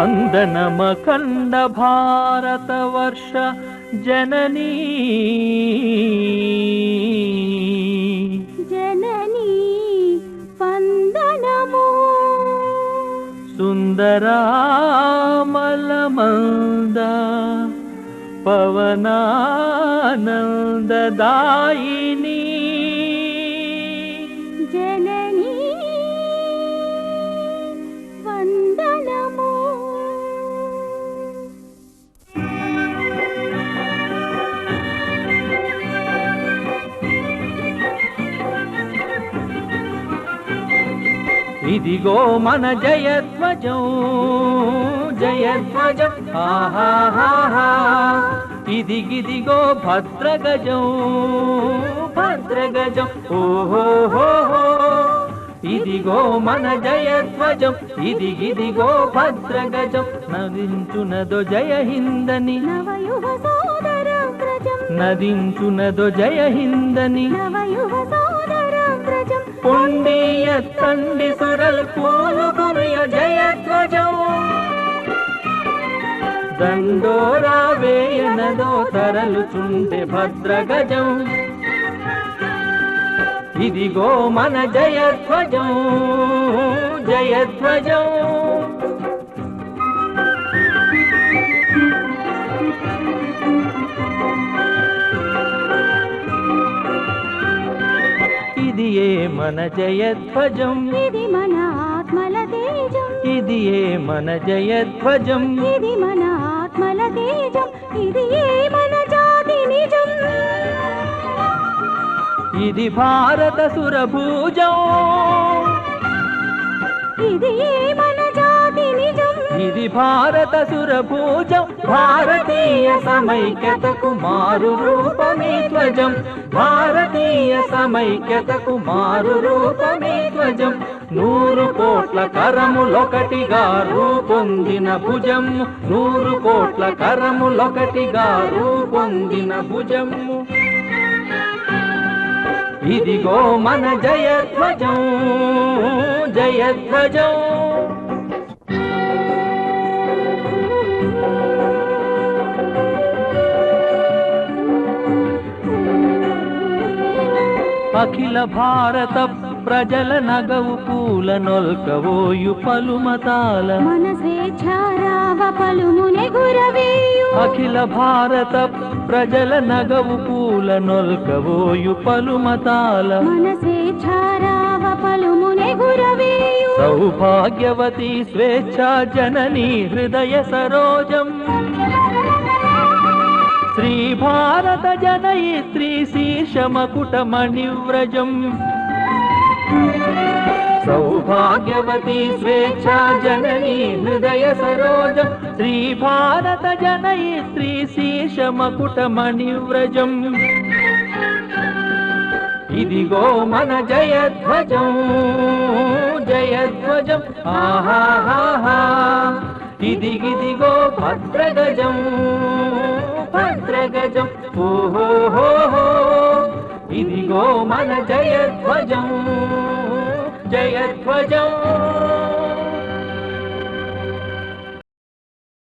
వందనమఖండ భారతవర్ష జననీ జననీ వందనము సుందరామలమంద పవనానందదాయిని జననీ వందనము ఇదిగో మన జయధ్వజం జయధ్వజం ఆహాహా ఇదిగిదిగో భద్రగజం భద్రగజం ఓహోహోహో ఇదిగో మన జయధ్వజం ఇదిగిదిగో భద్రగజం నదించునదో జయ హిందని నవయువ సోదరవ్రజం నదించునదో జయ హిందని నవయువ సోదరవ్రజం పుండియ తండి సురల్ పూలుగునియ జయధ్వజం దండోరా వేయనదో తరలుచుండే భద్రగజం ఇదిగో మన జయధ్వజం జయధ్వజం ఇది ఏ మన జయధ్వజం ఇది మన ఆత్మల తేజం ఇది ఏ మన జయధ్వజం ఇది మన ఆత్మల తేజం ఇది ఏ మన జాతి నిజం ఇది భారత సురభూజం ఇది ఏ మన జాతి నిజం ఇది భారత సురభూజం భారతీయ సమైక్యతకు మారు రూపమే ధ్వజం భారతీయ సమైక్యతకు మారు రూపమే ధ్వజం 100 కోట్ల కరములొకటిగా రూపొందిన భుజం 100 కోట్ల కరములొకటిగా రూపొందిన భుజం ఇదిగో మన జయధ్వజం జయధ్వజం అఖిల భారత ప్రజల నగవు పూల నొల్కవోయు పలుమతాల మన స్వేచ్ఛారావ పలుమునే గురవేయు అఖిల భారత ప్రజల నగవు పూల నొల్కవోయు పలుమతాల మన స్వేచ్ఛారావ పలుమునే గురవేయు సౌభాగ్యవతి స్వేచ్ఛా జననీ హృదయ సరోజం శ్రీ భారత జనయిత్రీ శీర్షమకుటమణివ్రజం సౌభాగ్యవతి స్వేచ్ఛా జననీ హృదయ సరోజం శ్రీ భారత జనయిత్రీ శీర్షమకుటమణివ్రజం ఇదిగో మన జయధ్వజం జయధ్వజం ఆహాహా ఇదిగిదిగో భద్రగజం భద్రగజం ఓహోహోహో ఇదిగో మన జయధ్వజం జయధ్వజం